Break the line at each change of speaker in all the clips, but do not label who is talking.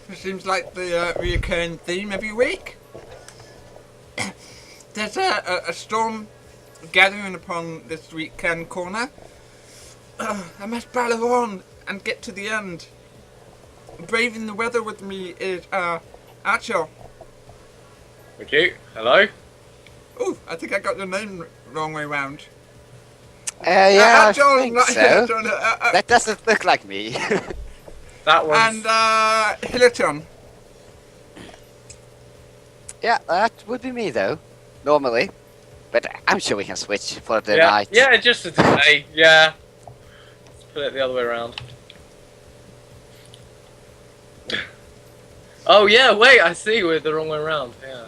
It seems like the recurring theme every week. There's a storm gathering upon this weekend corner. I must battle on and get to the end. Braving the weather with me is Archer.
Okay, hello?
Ooh, I think I got your name wrong way round.
Yeah,
Archer,
I think so.
Archer,
That doesn't look like me.
That
and
one's...
Hillerton.
Yeah, that would be me though, normally. But I'm sure we can switch for the
yeah,
night.
yeah, just a today, yeah. Let's put it the other way around. Oh yeah, wait, I see, we're the wrong way around, yeah.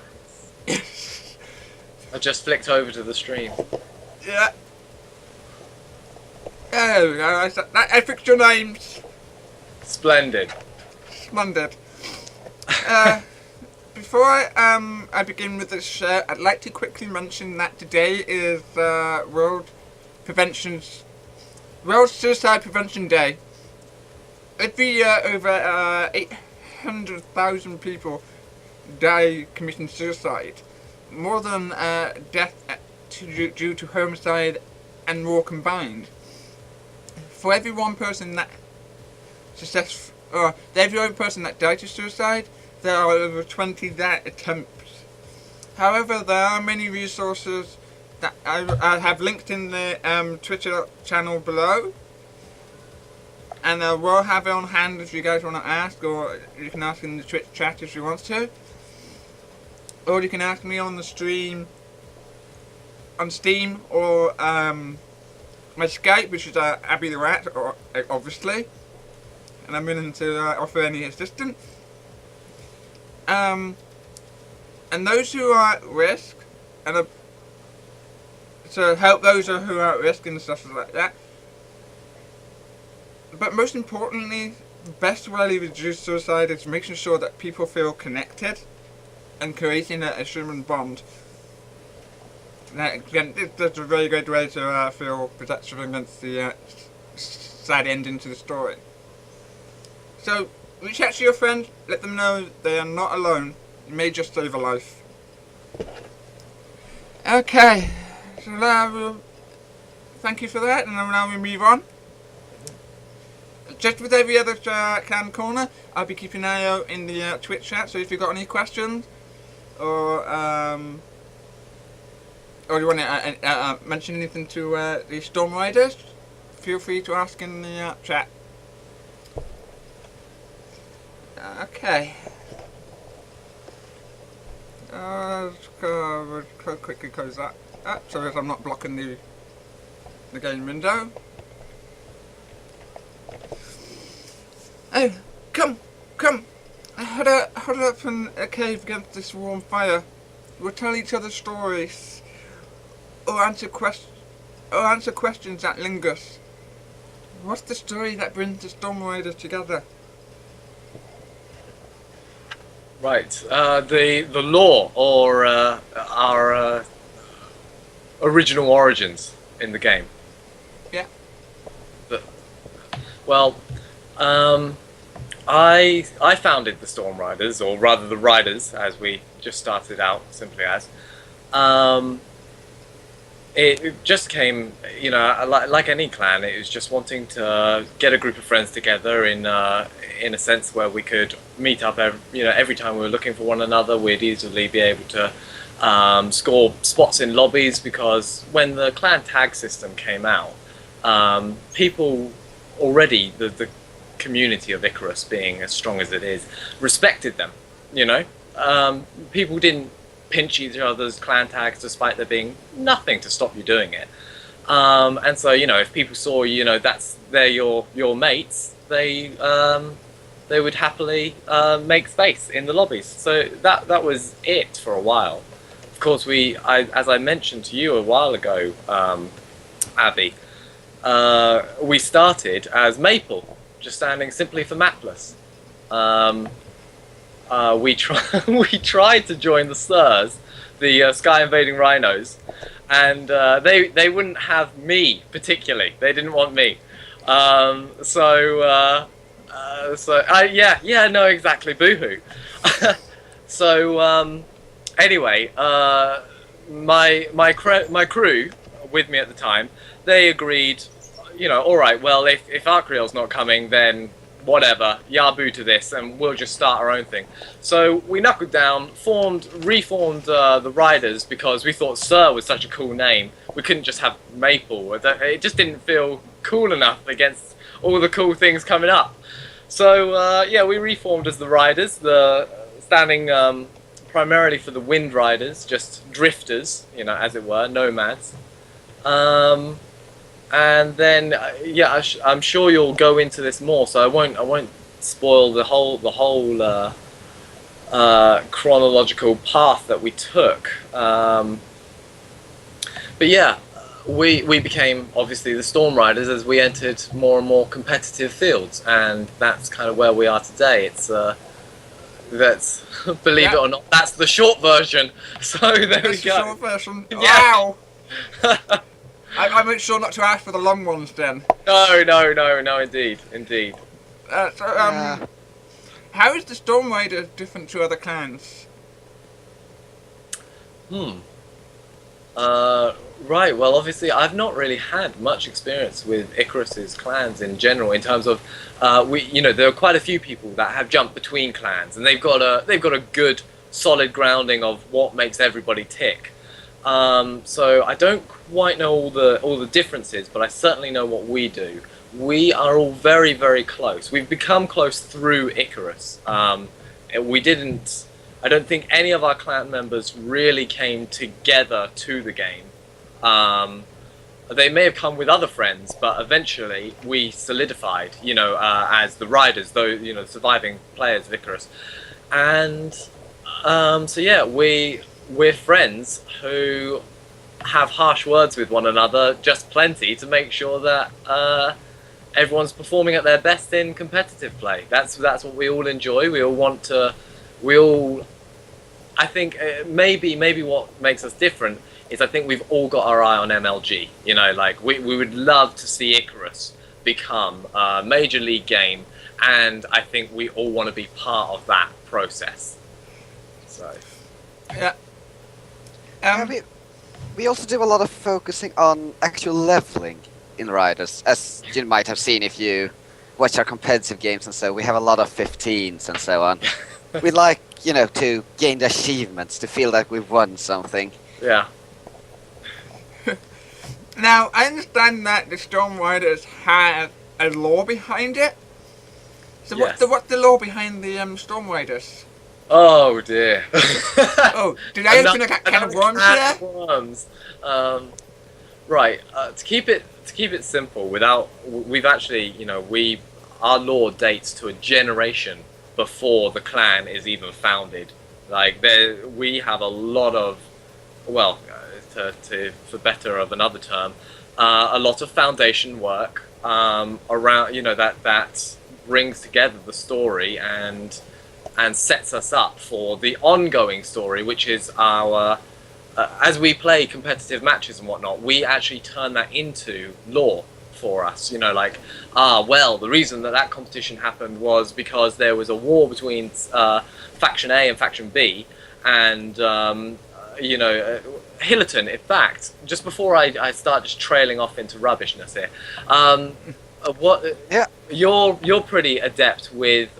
I just flicked over to the stream.
Yeah. There we go. I fixed your names.
Splendid.
Splendid. Before I begin with this show, I'd like to quickly mention that today is World Suicide Prevention Day. Every year, over 800,000 people die committing suicide. More than death due to homicide and more combined. For every one person that dies of suicide, there are over 20 that attempts. However, there are many resources that I have linked in the Twitter channel below, and I will have it on hand if you guys want to ask, or you can ask in the Twitch chat if you want to, or you can ask me on the stream, on Steam, or my Skype, which is Abby the Rat, obviously, and I'm willing to offer any assistance. And those who are at risk, and to help those who are at risk and stuff like that. But most importantly, the best way to reduce suicide is making sure that people feel connected and creating a human bond. Now, again, that's a very good way to feel protection against the sad ending to the story. So, reach out to your friends, let them know they are not alone. You may just save a life. Okay, so now thank you for that, and now we move on. Just with every other Can Corner, I'll be keeping an eye out in the Twitch chat, so if you've got any questions, or you want to mention anything to the Storm Riders, feel free to ask in the chat. Okay. We'll quickly close that up so that I'm not blocking the game window. Oh, come! Huddle up in a cave against this warm fire. We'll tell each other stories, or answer questions that linger. What's the story that brings the Storm Riders together?
Right, the lore, or our original origins in the game.
Yeah.
Well, I founded the Storm Riders, or rather the Riders, as we just started out simply as. It just came, you know, like any clan. It was just wanting to get a group of friends together in a sense where we could meet up. Every time we were looking for one another, we'd easily be able to score spots in lobbies, because when the clan tag system came out, people already, the community of Icarus being as strong as it is, respected them. You know, people didn't pinch each other's clan tags despite there being nothing to stop you doing it. And so, you know, if people saw, you know, they're your mates, they would happily make space in the lobbies. So that was it for a while. Of course, as I mentioned to you a while ago, Abby, we started as Maple, just standing simply for mapless. We tried to join the Sirs, the Sky Invading Rhinos, and they wouldn't have me particularly. They didn't want me. So No, exactly, boohoo. So anyway, my crew with me at the time, they agreed, all right, well, if Arcriel's not coming, then whatever, Yabu to this, and we'll just start our own thing. So we knuckled down, reformed the Ryders because we thought Sir was such a cool name. We couldn't just have Maple. It just didn't feel cool enough against all the cool things coming up. So we reformed as the Ryders, standing primarily for the Wind Riders, just drifters, as it were, nomads. And then, I'm sure you'll go into this more, so I won't spoil the whole chronological path that we took. But yeah, we became obviously the Storm Riders as we entered more and more competitive fields, and that's kind of where we are today. It's that's believe it or not, that's the short version. So there we go.
The short version.
Yeah.
Wow. I make sure not to ask for the long ones then.
No, indeed.
How is the Storm Raider different to other clans?
Right, well, obviously, I've not really had much experience with Icarus's clans in general. In terms of, there are quite a few people that have jumped between clans, and they've got a good, solid grounding of what makes everybody tick. So I don't quite know all the differences, but I certainly know what we do. We are all very, very close. We've become close through Icarus. I don't think any of our clan members really came together to the game. They may have come with other friends, but eventually we solidified, as the Ryders, the surviving players of Icarus. And we're friends who have harsh words with one another, just plenty to make sure that everyone's performing at their best in competitive play. That's what we all enjoy. We all want to. I think maybe what makes us different is I think we've all got our eye on MLG. We would love to see Icarus become a major league game, and I think we all want to be part of that process. So.
Yeah.
We also do a lot of focusing on actual leveling in Ryders, as you might have seen if you watch our competitive games and so. We have a lot of 15s and so on. We like, to gain the achievements, to feel like we've won something.
Yeah.
Now, I understand that the Storm Riders have a lore behind it. So
yes.
what's the lore behind the Storm Riders?
Oh dear.
Oh, did I open a can of worms there?
Worms. Right. To keep it simple, we've actually, our lore dates to a generation before the clan is even founded. We have a lot of, for better of another term, a lot of foundation work around, that brings together the story and sets us up for the ongoing story, which is our, as we play competitive matches and whatnot, we actually turn that into lore for us. The reason that competition happened was because there was a war between Faction A and Faction B, and, Hillerton, in fact, just before I start just trailing off into rubbishness here, you're pretty adept with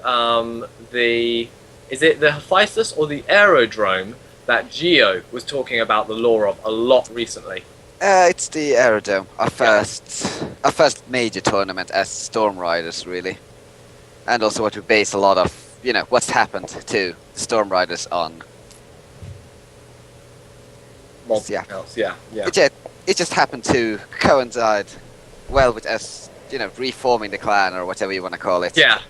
is it the Hephaestus or the aerodrome that Geo was talking about the lore of a lot recently?
It's the Aerodrome, our first major tournament as Storm Riders, really, and also what we base a lot of, what's happened to the Storm Riders on.
Yeah.
It just happened to coincide well with us, reforming the clan or whatever you want to call it.
Yeah.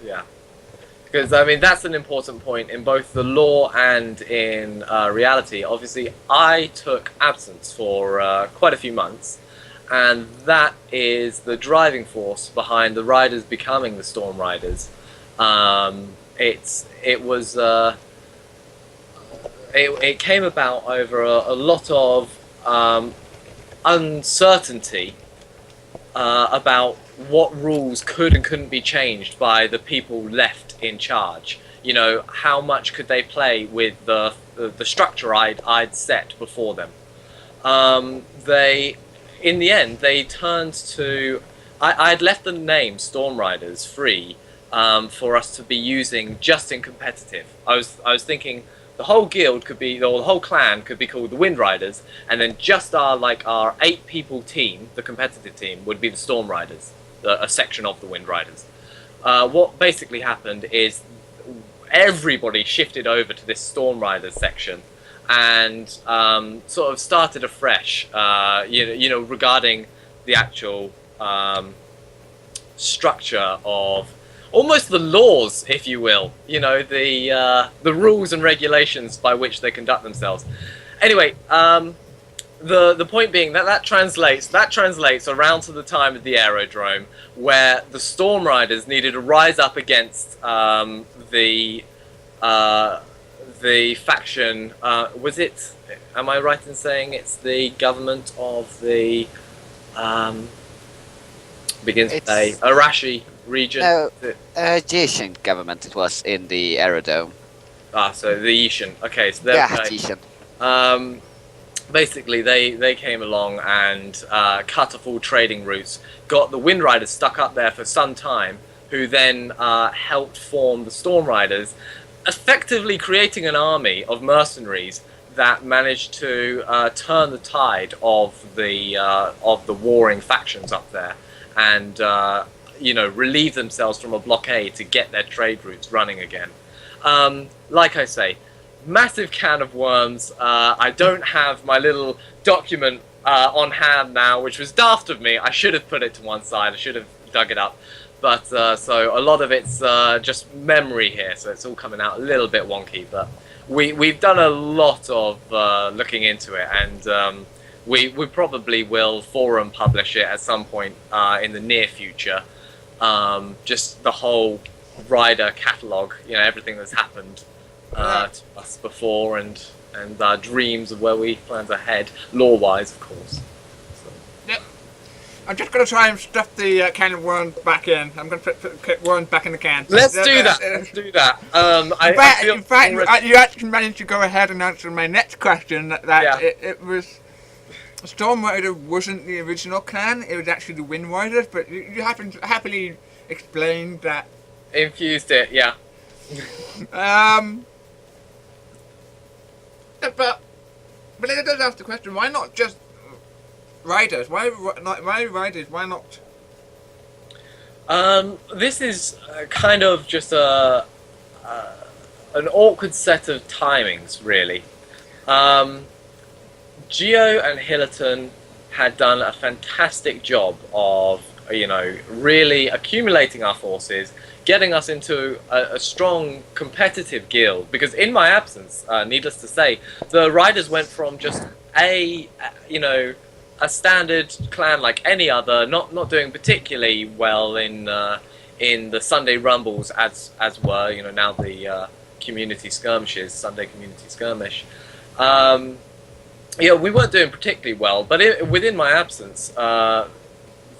Because, that's an important point in both the lore and in reality. Obviously, I took absence for quite a few months, and that is the driving force behind the Riders becoming the Storm Riders. It came about over a lot of uncertainty about what rules could and couldn't be changed by the people left in charge. You know, how much could they play with the structure I'd set before them. In the end, they turned to... I had left the name Storm Riders free for us to be using just in competitive. I was thinking the whole guild could be, or the whole clan could be called the Wind Riders, and then just our 8-people team, the competitive team, would be the Storm Riders, a section of the Wind Riders. What basically happened is everybody shifted over to this Storm Riders section and sort of started afresh, you know, regarding the actual structure of almost the laws, if you will, you know, the rules and regulations by which they conduct themselves. Anyway, the point being that translates around to the time of the aerodrome, where the Storm Riders needed to rise up against the faction. Was it? Am I right in saying it's the government of the begins with A, Arashi region?
No, Jishin government it was in the aerodrome.
Ah, so the Yishin. Okay, so
Yeah, Jishin.
Basically, they came along and cut off all trading routes, got the Wind Riders stuck up there for some time, who then helped form the Storm Riders, effectively creating an army of mercenaries that managed to turn the tide of the warring factions up there, and you know, relieve themselves from a blockade to get their trade routes running again. Like I say, massive can of worms. I don't have my little document on hand now, which was daft of me. I should have put it to one side. I should have dug it up. But so a lot of it's just memory here, so it's all coming out a little bit wonky. But we've done a lot of looking into it, and we probably will forum publish it at some point in the near future. Just the whole rider catalogue, you know, everything that's happened to us before, and our dreams of where we plan to head, lore-wise, of course. So.
Yep. I'm just going to try and stuff the can of worms back in. I'm going to put worms back in the can.
Let's do that. Let's do that.
In fact, you actually managed to go ahead and answer my next question. That it was Storm Rider wasn't the original clan. It was actually the Wind Riders. But you happily explained that.
Infused it, yeah.
But it does ask the question: why not just Riders? Why Riders? Why not?
This is kind of just an awkward set of timings, really. Geo and Hillerton had done a fantastic job of, you know, really accumulating our forces, getting us into a strong competitive guild. Because in my absence, needless to say, the Riders went from just a standard clan like any other, not doing particularly well in the Sunday Rumbles as were, you know, now the community skirmishes, Sunday community skirmish. Yeah, we weren't doing particularly well, but within my absence,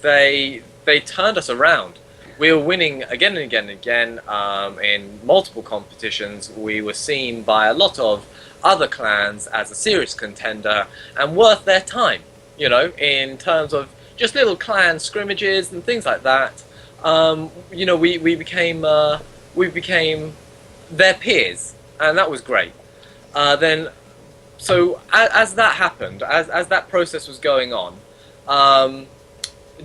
they turned us around. We were winning again and again and again in multiple competitions. We were seen by a lot of other clans as a serious contender and worth their time, you know, in terms of just little clan scrimmages and things like that. You know, we became their peers, and that was great. So as that happened, as that process was going on,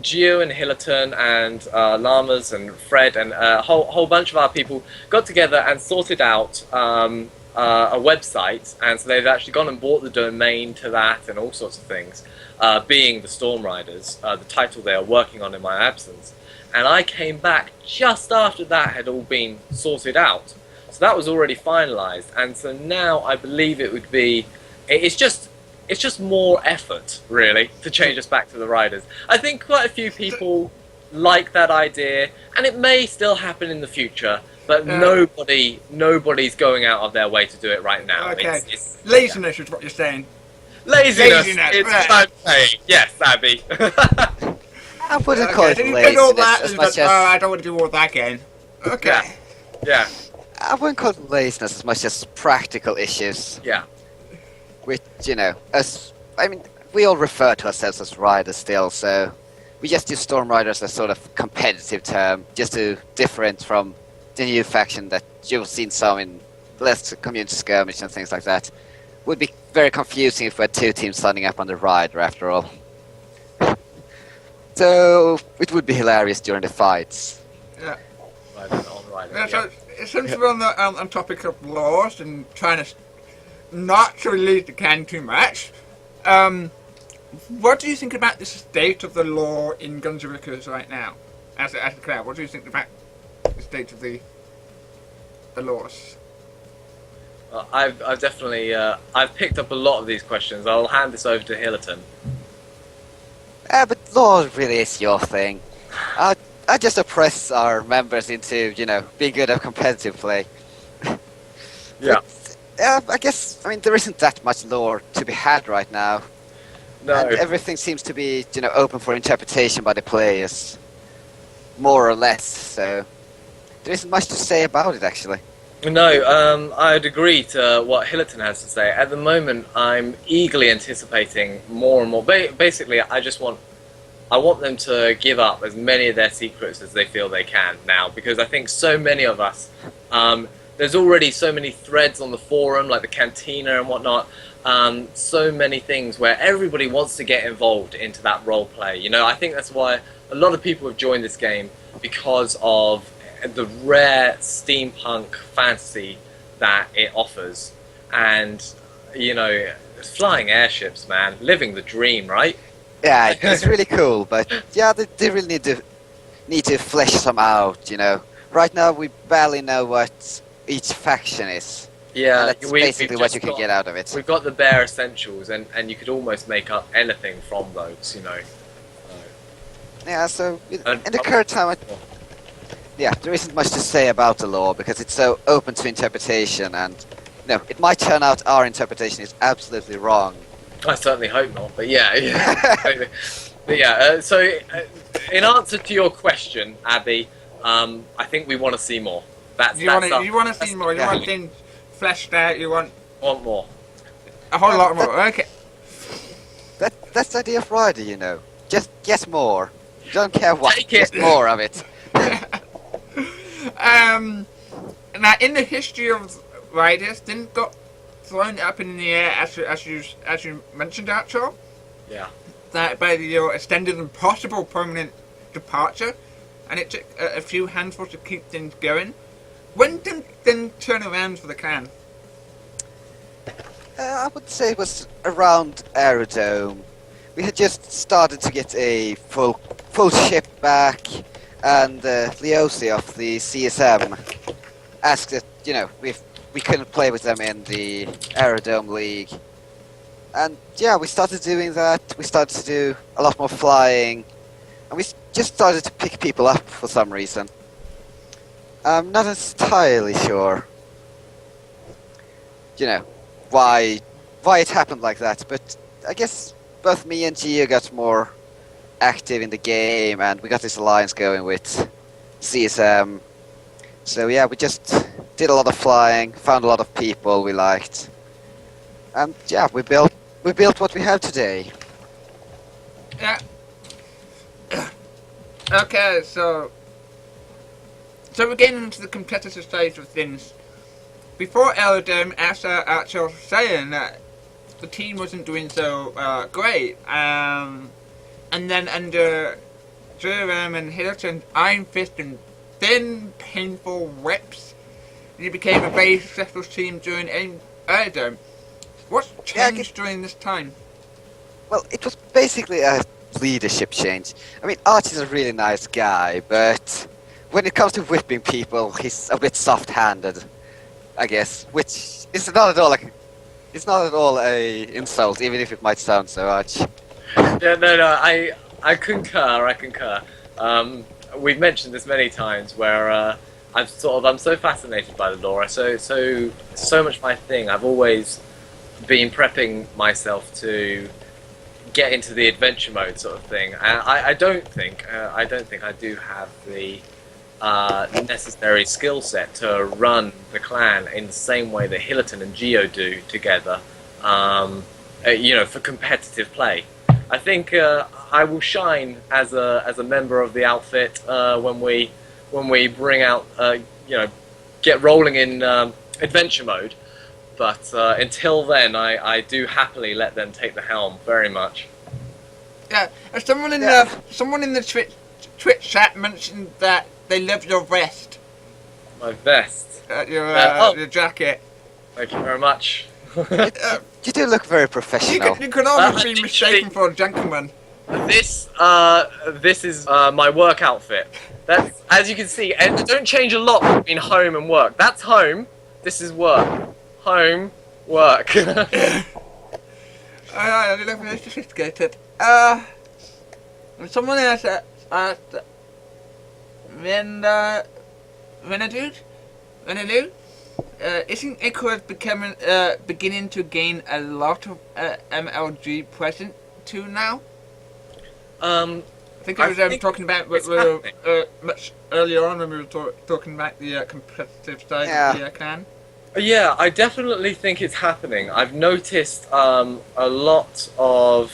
Geo and Hillerton and Llamas and Fred and a whole bunch of our people got together and sorted out a website, and so they've actually gone and bought the domain to that and all sorts of things, being the Storm Riders, the title they are working on in my absence. And I came back just after that had all been sorted out. So that was already finalized, and so now I believe it would be... It's just more effort, really, to change us back to the Riders. I think quite a few people like that idea, and it may still happen in the future, but nobody's going out of their way to do it right now.
Okay. Laziness is what you're saying.
Laziness. It's what I'm saying. Yes, Abby.
I wouldn't call it
so you did all
laziness
that
as
and
much
oh, I
as
don't want to do all that again. Okay.
Yeah,
I wouldn't call it laziness as much as practical issues.
yeah.
Which we all refer to ourselves as riders still, so we just use Storm Riders as sort of competitive term, just to different from the new faction that you've seen some in less community skirmish and things like that. Would be very confusing if we had two teams signing up on the Rider after all. So it would be hilarious during the fights.
Yeah.
Rider,
Yeah, so since we're on topic of laws and trying to not to release the can too much, what do you think about the state of the law in Guns N' Roses right now? As a crowd, what do you think about the state of the laws?
I've definitely I've picked up a lot of these questions. I'll hand this over to Hillerton.
But law really is your thing. I just oppress our members into, being good at competitive play.
Yeah.
I guess, there isn't that much lore to be had right now.
No.
And everything seems to be, open for interpretation by the players. More or less, so there isn't much to say about it, actually.
No, I'd agree to what Hillerton has to say. At the moment, I'm eagerly anticipating more and more. Basically, I want them to give up as many of their secrets as they feel they can now, because I think so many of us, there's already so many threads on the forum, like the Cantina and whatnot, so many things where everybody wants to get involved into that role play. I think that's why a lot of people have joined this game, because of the rare steampunk fantasy that it offers. And, flying airships, man, living the dream, right?
Yeah, it's really cool, but yeah, they really need to flesh some out, Right now, we barely know what each faction is.
Yeah,
and that's basically what you can get out of it.
We've got the bare essentials, and you could almost make up anything from those,
Yeah, so in the current time, there isn't much to say about the law because it's so open to interpretation, and it might turn out our interpretation is absolutely wrong.
I certainly hope not, but yeah. But yeah, so in answer to your question, Abby, I think we want to see more.
You want to see more. You want things fleshed out. You want
more.
A whole lot more. Okay.
That's the idea of Rider, Just get more. Don't care what.
Take it.
Just more of it.
Now, in the history of Ryders, didn't got thrown up in the air as you mentioned, Archer.
Yeah.
That by the extended and possible permanent departure, and it took a few handfuls to keep things going. When did then turn around for the clan?
I would say it was around Aerodome. We had just started to get a full ship back, and Leosi of the CSM asked if we couldn't play with them in the Aerodome League. And yeah, we started doing that. We started to do a lot more flying, and we just started to pick people up for some reason. I'm not entirely sure, why it happened like that, but I guess both me and Gio got more active in the game, and we got this alliance going with CSM. So yeah, we just did a lot of flying, found a lot of people we liked, and yeah, we built what we have today.
Yeah. Okay, so we're getting into the competitive stage of things. Before Aerodome, as Archer was saying, the team wasn't doing so great. And then under Jerome and Hillerton, Iron Fist and thin, painful whips, you became a very successful team during Aerodome. What's changed during this time?
Well, it was basically a leadership change. Archie's a really nice guy, but when it comes to whipping people, he's a bit soft-handed, I guess, which is not at all a insult, even if it might sound so, Arch.
Yeah, no, I concur. We've mentioned this many times where I'm so fascinated by the lore. So much my thing. I've always been prepping myself to get into the adventure mode sort of thing. And I don't think I do have the necessary skill set to run the clan in the same way that Hillerton and Geo do together. For competitive play. I think I will shine as a member of the outfit when we bring out get rolling in adventure mode. But until then, I do happily let them take the helm very much.
Yeah, someone in the Twitch chat mentioned that they love your vest.
My vest.
Your jacket.
Thank you very much.
You do look very professional.
You could almost be mistaken for a gentleman.
This is my work outfit. That's, as you can see, and don't change a lot between home and work. That's home. This is work. Home, work.
You look very sophisticated. Someone else asked, Renadude, isn't Icarus beginning to gain a lot of MLG present too now?
I
think I was talking about much earlier on when we were talking about the competitive side of the clan.
Yeah, I definitely think it's happening. I've noticed a lot of...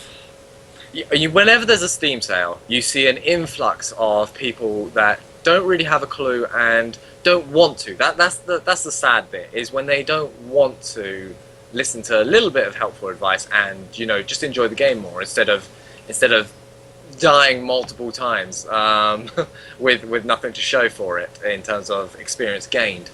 whenever there's a Steam sale, you see an influx of people that don't really have a clue and don't want to. That's the sad bit, is when they don't want to listen to a little bit of helpful advice and just enjoy the game more instead of dying multiple times with nothing to show for it in terms of experience gained.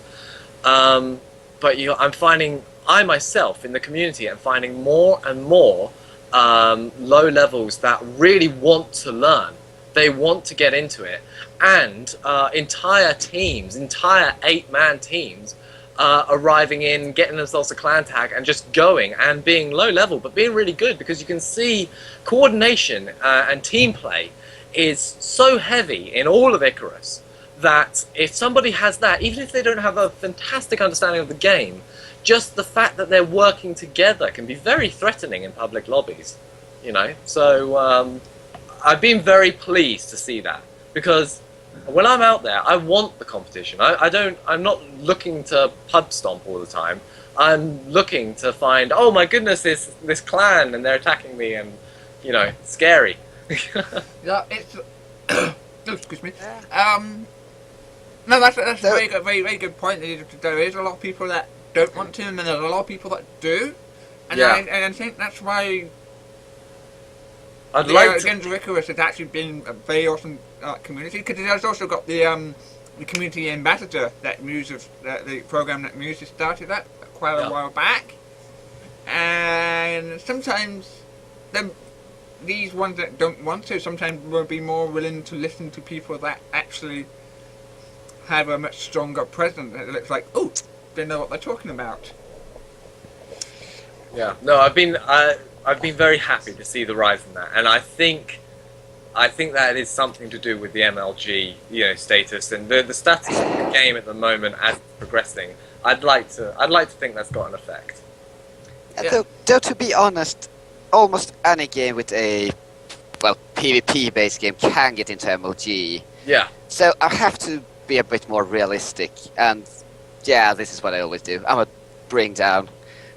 But I'm finding, I myself in the community am finding more and more low levels that really want to learn. They want to get into it, and entire teams, entire 8-man teams, arriving in, getting themselves a clan tag, and just going and being low level, but being really good, because you can see coordination and team play is so heavy in all of Icarus that if somebody has that, even if they don't have a fantastic understanding of the game, just the fact that they're working together can be very threatening in public lobbies, So I've been very pleased to see that, because when I'm out there, I want the competition. I'm not looking to pub stomp all the time. I'm looking to find, oh my goodness, this clan and they're attacking me, and scary.
Yeah, it's excuse me. No, that's a very good point. There is a lot of people that don't want to, and then there's a lot of people that do. And I think that's why Games of Icarus has actually been a very awesome community, because it has also got the community ambassador that the program that Muse has started at quite a while back. And sometimes these ones that don't want to sometimes will be more willing to listen to people that actually have a much stronger presence. It looks like, oh, they know what they're talking about.
Yeah, no, I've been very happy to see the rise in that, and I think that is something to do with the MLG, status and the status of the game at the moment as it's progressing. I'd like to think that's got an effect.
Yeah. Though to be honest, almost any game with a PvP-based game can get into MLG.
Yeah.
So I have to be a bit more realistic, and this is what I always do. I'm a bring down.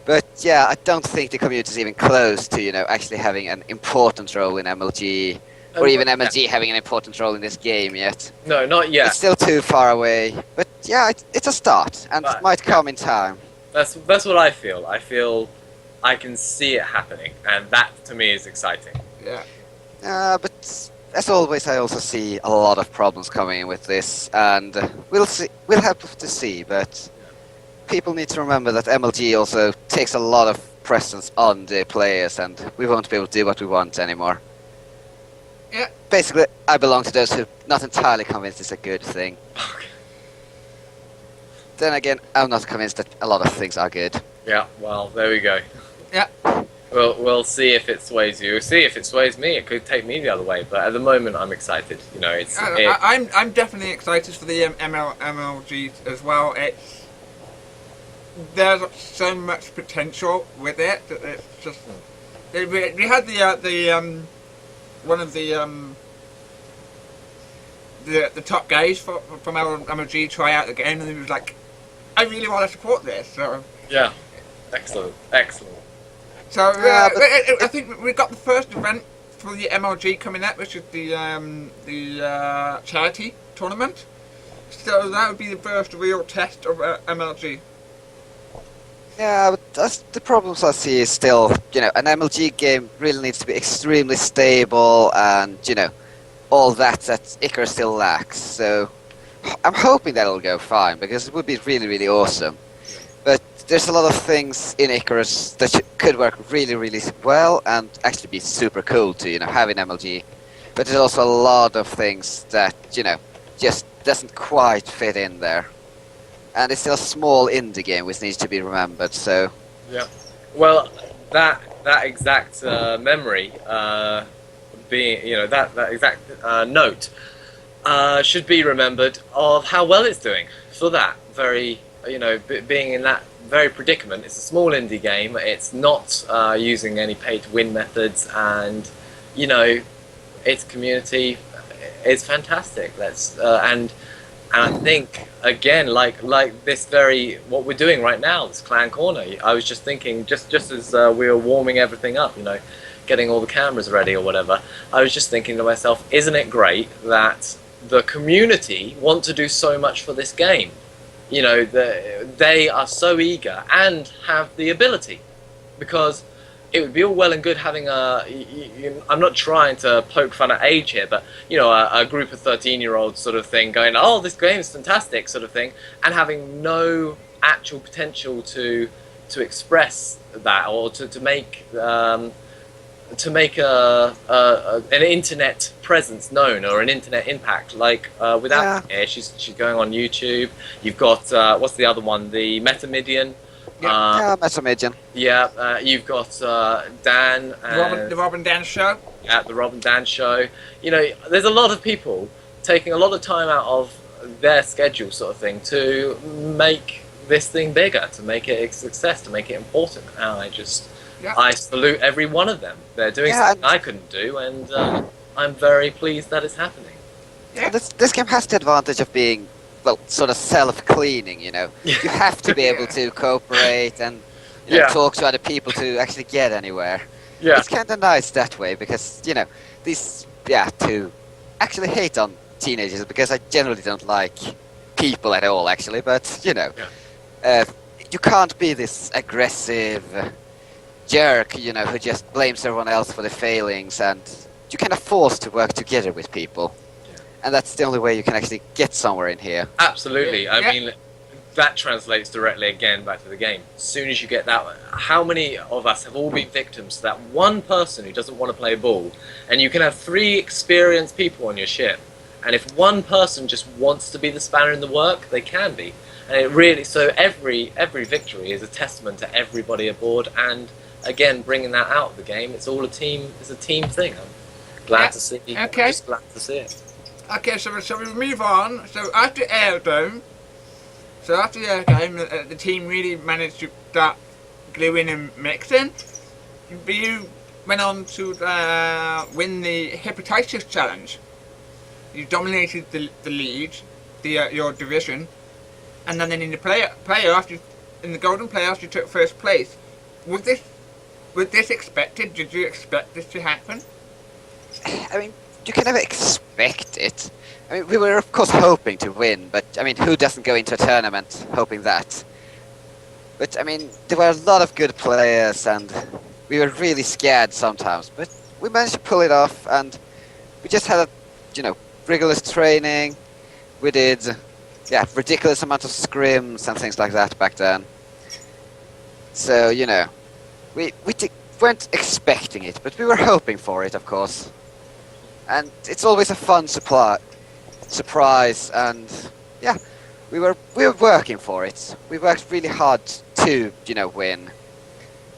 But I don't think the community is even close to, actually having an important role in MLG, or even MLG having an important role in this game yet.
No, not yet.
It's still too far away. But it's a start, and it might come in time.
That's what I feel. I feel I can see it happening, and that to me is exciting.
Yeah.
But as always, I also see a lot of problems coming in with this, and we'll see. We'll have to see, but people need to remember that MLG also takes a lot of precedence on the players, and we won't be able to do what we want anymore.
Yeah.
Basically, I belong to those who are not entirely convinced it's a good thing. Then again, I'm not convinced that a lot of things are good.
Yeah, well, there we go.
Yeah.
We'll see if it sways you. See if it sways me. It could take me the other way, but at the moment, I'm excited.
I'm definitely excited for the MLG as well. There's so much potential with it that it's just We had the one of the top guys from our MLG try out the game, and he was like, "I really want to support this." So
Yeah, excellent, excellent.
So
Yeah, but
I think we've got the first event for the MLG coming up, which is the charity tournament. So that would be the first real test of MLG.
Yeah, but that's the problems I see is still, an MLG game really needs to be extremely stable and, all that Icarus still lacks. So I'm hoping that'll go fine because it would be really, really awesome. But there's a lot of things in Icarus that could work really, really well and actually be super cool to, have in MLG. But there's also a lot of things that, just doesn't quite fit in there. And it's still a small indie game which needs to be remembered, so...
Yeah. Well, that exact memory, being, that exact note should be remembered of how well it's doing. For that very, being in that very predicament. It's a small indie game. It's not using any pay-to-win methods, and, its community is fantastic. And I think, again, like this what we're doing right now, this Clan Corner, I was just thinking, just as we were warming everything up, getting all the cameras ready or whatever, I was just thinking to myself, isn't it great that the community want to do so much for this game? They are so eager and have the ability, because it would be all well and good having I'm not trying to poke fun at age here, but a group of 13-year-olds sort of thing going, oh, this game's fantastic sort of thing, and having no actual potential to express that, or to make an internet presence known, or an internet impact, like without here. She's going on YouTube. You've got what's the other one, the Metamidian.
Metamidian.
Yeah, you've got Dan.
The Rob and Dan show.
Yeah, the Rob and Dan show. There's a lot of people taking a lot of time out of their schedule, sort of thing, to make this thing bigger, to make it a success, to make it important. And I salute every one of them. They're doing something I couldn't do, and I'm very pleased that it's happening.
Yeah. This game has the advantage of being, sort of self-cleaning, You have to be able to cooperate and talk to other people to actually get anywhere. Yeah. It's kind of nice that way, because, to actually hate on teenagers, because I generally don't like people at all, actually, but, you can't be this aggressive jerk, who just blames everyone else for the failings, and you're kind of forced to work together with people. And that's the only way you can actually get somewhere in here.
Absolutely. I mean, that translates directly again back to the game. As soon as you get that, how many of us have all been victims to that one person who doesn't want to play ball? And you can have 3 experienced people on your ship, and if one person just wants to be the spanner in the work, they can be. And it really, so every victory is a testament to everybody aboard, and again, bringing that out of the game. It's all a team. It's a team thing. I'm glad to see.
Okay.
Just glad to see it.
Okay, so we move on. So after Airdome, the team really managed to start gluing and mixing. You went on to win the Hepatitis Challenge. You dominated the league, your division, and then in the playoff, in the Golden Playoffs, you took first place. Was this expected? Did you expect this to happen?
I mean, you can never expect it. I mean, we were of course hoping to win, but I mean, who doesn't go into a tournament hoping that? But I mean, there were a lot of good players, and we were really scared sometimes, but we managed to pull it off, and we just had a, rigorous training. We did, ridiculous amount of scrims and things like that back then. So, we weren't expecting it, but we were hoping for it, of course. And it's always a fun surprise, and we were working for it. We worked really hard to, win.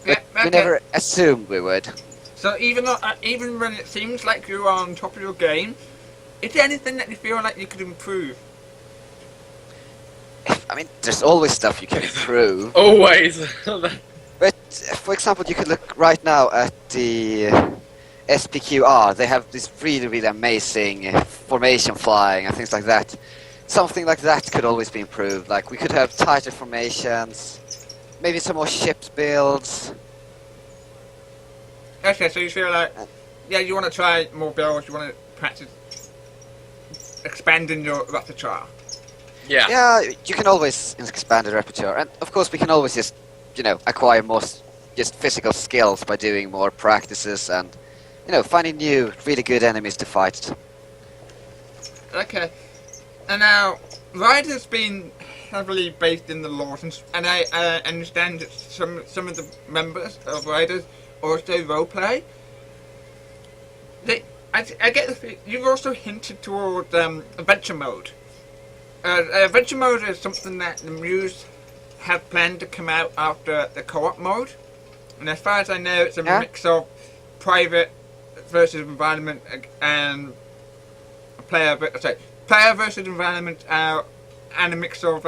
But we never assumed we would.
So even when it seems like you're on top of your game, is there anything that you feel like you could improve?
I mean, there's always stuff you can improve.
Always.
But for example, you could look right now at the SPQR. They have this really, really amazing formation flying and things like that. Something like that could always be improved. Like, we could have tighter formations, maybe some more ships builds.
Okay, so you feel like, yeah, you want to try more builds, you want to practice expanding your repertoire.
Yeah.
Yeah, you can always expand the repertoire, and of course we can always just, acquire more just physical skills by doing more practices and, finding new, really good enemies to fight.
Okay, and now Ryders been heavily based in the lore, and I understand that some of the members of Ryders also roleplay. I get the feeling you've also hinted towards adventure mode. Adventure mode is something that the Muse have planned to come out after the co-op mode, and as far as I know, it's a mix of private versus environment and player versus environment, and a mix of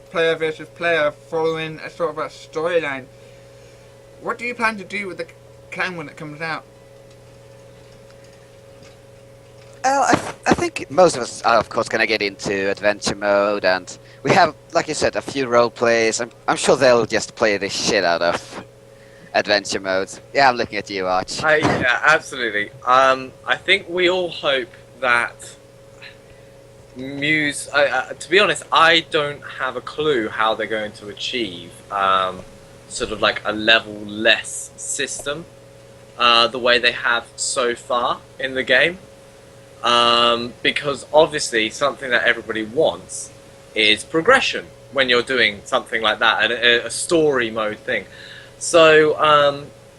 player versus player following a sort of a storyline. What do you plan to do with the clan when it comes out?
Well, I think most of us are, of course, going to get into adventure mode, and we have, like you said, a few role plays. I'm sure they'll just play the shit out of adventure mode. Yeah, I'm looking at you, Arch.
Yeah, absolutely. I think we all hope that Muse. To be honest, I don't have a clue how they're going to achieve sort of like a level less system the way they have so far in the game. Because obviously something that everybody wants is progression when you're doing something like that, a story mode thing. So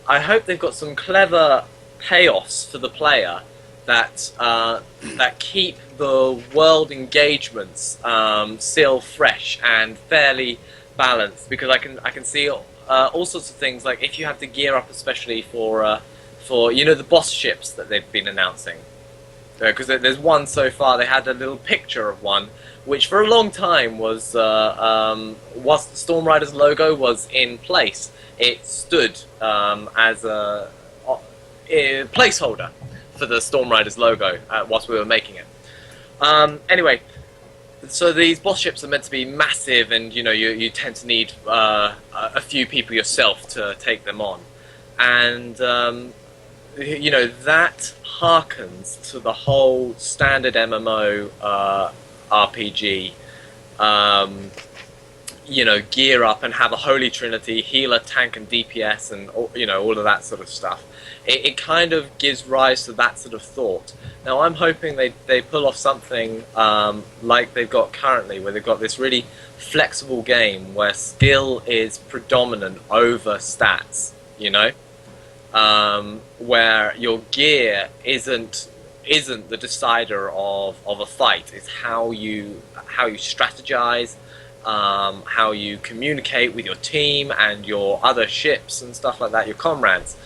I hope they've got some clever payoffs for the player that that keep the world engagements still fresh and fairly balanced. Because I can see all sorts of things, like if you have to gear up especially for the boss ships that they've been announcing. Because there's one so far. They had a little picture of one, which for a long time was whilst the Storm Riders logo was in place, it stood as a placeholder for the Storm Riders logo whilst we were making it. Anyway, so these boss ships are meant to be massive, and you tend to need a few people yourself to take them on, and that harkens to the whole standard MMO RPG, gear up and have a holy trinity, healer, tank and DPS, and all of that sort of stuff. It kind of gives rise to that sort of thought. Now I'm hoping they pull off something like they've got currently, where they've got this really flexible game where skill is predominant over stats, where your gear isn't the decider of a fight. It's how you strategize, how you communicate with your team and your other ships and stuff like that, your comrades.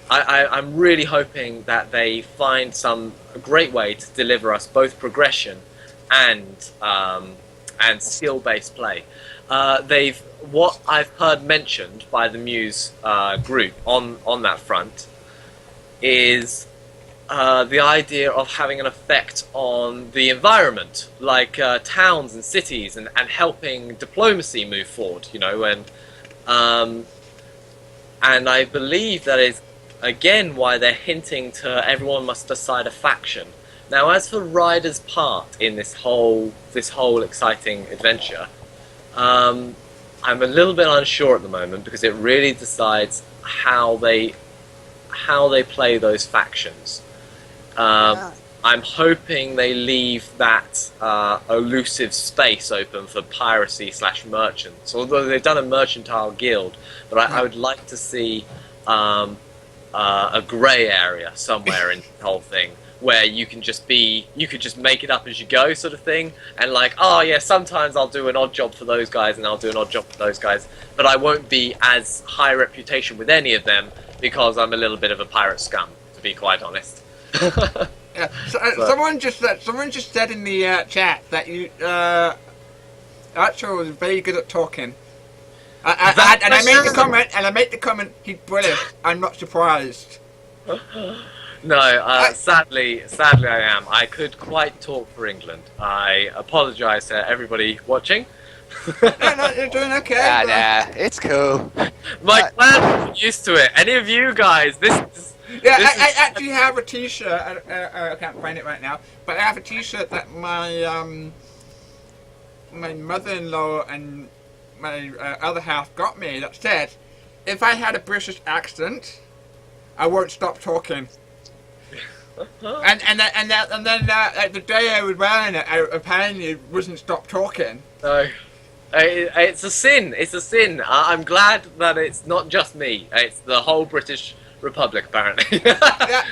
I'm really hoping that they find some great way to deliver us both progression and skill-based play. What I've heard mentioned by the Muse group on that front is the idea of having an effect on the environment, like towns and cities, and helping diplomacy move forward. And I believe that is again why they're hinting to everyone must decide a faction. Now, as for Ryder's part in this whole exciting adventure, I'm a little bit unsure at the moment, because it really decides how they play those factions. I'm hoping they leave that elusive space open for piracy / merchants. Although they've done a mercantile guild, but I would like to see a grey area somewhere in the whole thing, where you could just make it up as you go, sort of thing, and like, oh yeah, sometimes I'll do an odd job for those guys and I'll do an odd job for those guys, but I won't be as high reputation with any of them because I'm a little bit of a pirate scum, to be quite honest.
Yeah. Someone just said in the chat that you Archer was very good at talking. And I made the comment, he's British. I'm not surprised.
No, sadly I am. I could quite talk for England. I apologise to everybody watching.
No, you're doing okay.
Nah, it's cool.
My clan is used to it. Any of you guys,
I actually have a T-shirt. I can't find it right now, but I have a T-shirt that my mother-in-law and my other half got me that said, "If I had a British accent, I won't stop talking." and then the day I was wearing it, I apparently wouldn't stop talking.
No. It's a sin. It's a sin. I'm glad that it's not just me. It's the whole British Republic, apparently.
Yeah,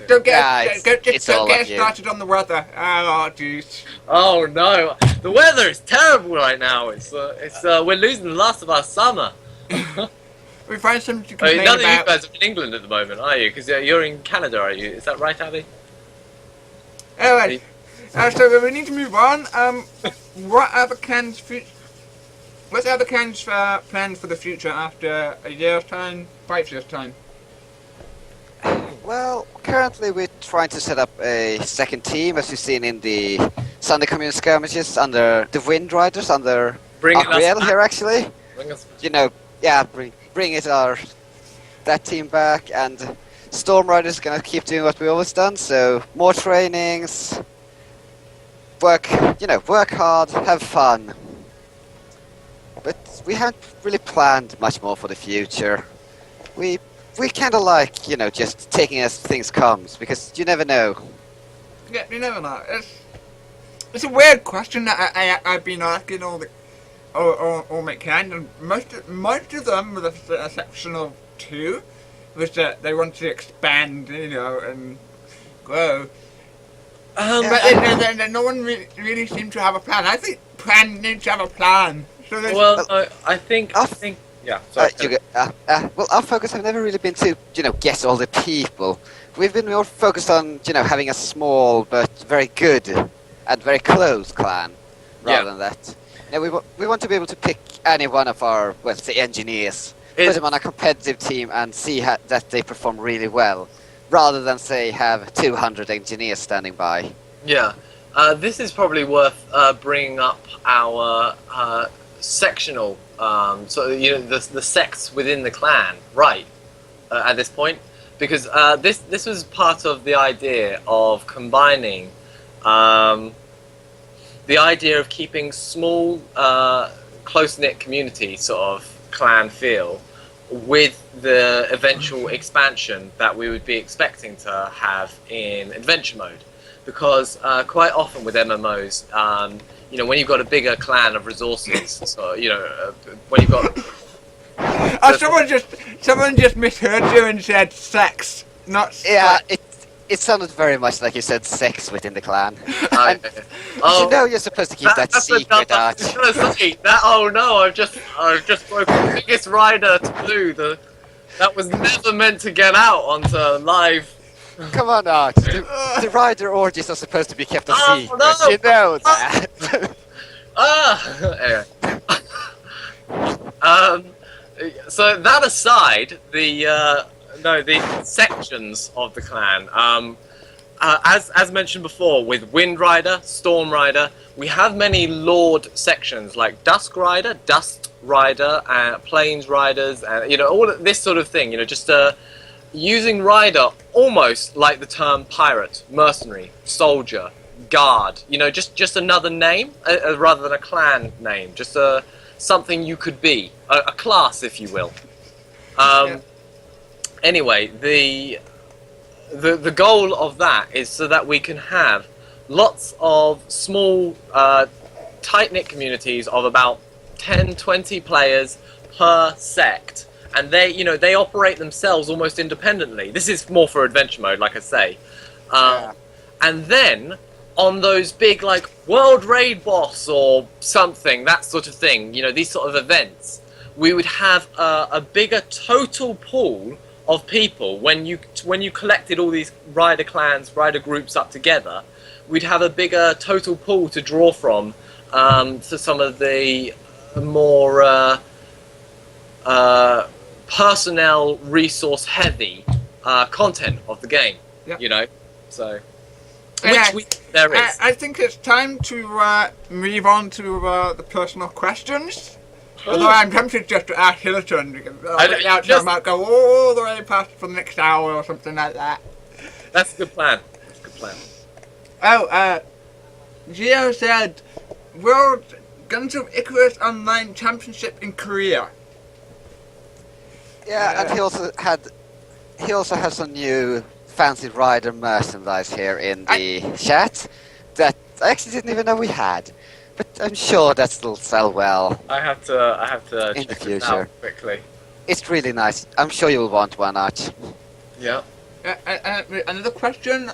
don't get
started
on the weather. Oh, jeez.
Oh no, the weather is terrible right now. We're losing the last of our summer.
We find something to complain
None of
about.
you guys are in England at the moment, are you? Because you're in Canada, are you? Is that right, Abby?
Anyway, so we need to move on. What other plans planned for the future after a year's time, 5 years' time?
Well, currently we're trying to set up a second team, as you've seen in the Sunday community skirmishes under the Wind Riders, under Ariel here, actually.
Bring us
Bring that team back, and Storm Riders gonna keep doing what we always done. So more trainings, work hard, have fun. But we haven't really planned much more for the future. We kind of like just taking as things comes, because you never know.
Yeah, you never know. It's a weird question that I've been asking all my kind, and most of them, with the exception of 2, was that they want to expand, and grow. But no one really seemed to have a plan. I think Plan needs to have a plan. So
I think. Yeah. Sorry.
Well, our focus have never really been to get all the people. We've been more focused on having a small but very good and very close clan, rather than that. We want to be able to pick any one of our, say, engineers, put them on a competitive team and see that they perform really well, rather than, say, have 200 engineers standing by.
Yeah. This is probably worth bringing up our sectional, the sects within the clan, right, at this point, because this was part of the idea of combining the idea of keeping small, close-knit community sort of clan feel with the eventual expansion that we would be expecting to have in adventure mode. Because quite often with MMOs, when you've got a bigger clan of resources, so, when you've got...
someone just misheard you and said sex, not...
Yeah, it sounded very much like you said sex within the clan. You're supposed to keep that secret out.
Oh no, I've just broken the biggest rider to blue. That was never meant to get out onto live.
Come on, Art. The rider orgies are supposed to be kept a secret.
No.
You know that.
Anyway. So that aside, the sections of the clan. As mentioned before, with Wind Rider, Storm Rider, we have many Lord sections like Dusk Rider, Dust Rider, Plains Riders, and all this sort of thing. Just using Rider almost like the term pirate, mercenary, soldier, guard. Just another name rather than a clan name. Just something you could be, a class, if you will. Anyway, the goal of that is so that we can have lots of small, tight-knit communities of about 10, 20 players per sect, and they operate themselves almost independently. This is more for adventure mode, like I say. And then on those big, like, World Raid Boss or something, that sort of thing, these sort of events, we would have a bigger total pool of people. When you collected all these rider clans, rider groups up together, we'd have a bigger total pool to draw from to some of the more personnel resource heavy content of the game.
Yeah.
You know, so
Yeah,
there is.
I think it's time to move on to the personal questions. Although I'm tempted just to ask Hilton because I might go all the way past for the next hour or something like that.
That's a good plan. That's a good plan.
Oh, Gio said, World Guns of Icarus Online Championship in Korea.
Yeah, and he also has some new fancy rider merchandise here in the chat that I actually didn't even know we had. But I'm sure that will sell well.
I have to
In
check
the
this
future.
out quickly.
It's really nice. I'm sure you'll want one, Arch.
Yeah.
Another question.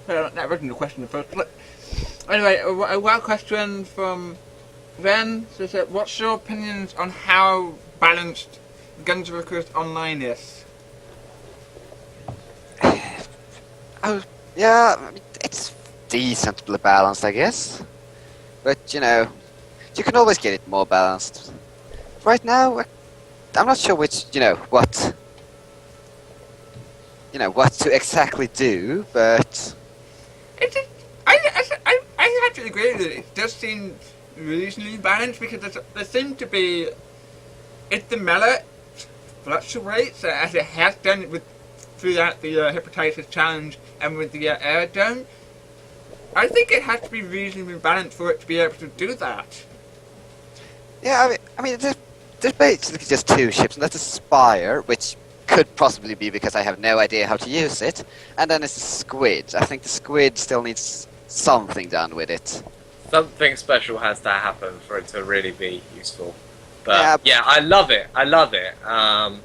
That wasn't a question first. Anyway, I got a question from Ben. So it said, what's your opinions on how balanced Guns of Icarus Online is?
Oh, yeah, I mean, it's decently balanced, I guess. But, you know, you can always get it more balanced. Right now, I'm not sure what to exactly do, but...
I have to agree with it. It does seem reasonably balanced because there seems to be... If the mallet fluctuates, as it has done throughout the Hepatitis Challenge and with the Air Dome, I think it has to be reasonably balanced for it to be able to do that.
Yeah, I mean, there's basically just two ships, and that's a Spire, which could possibly be because I have no idea how to use it, and then it's a Squid. I think the Squid still needs something done with it.
Something special has to happen for it to really be useful. But yeah, I love it. I've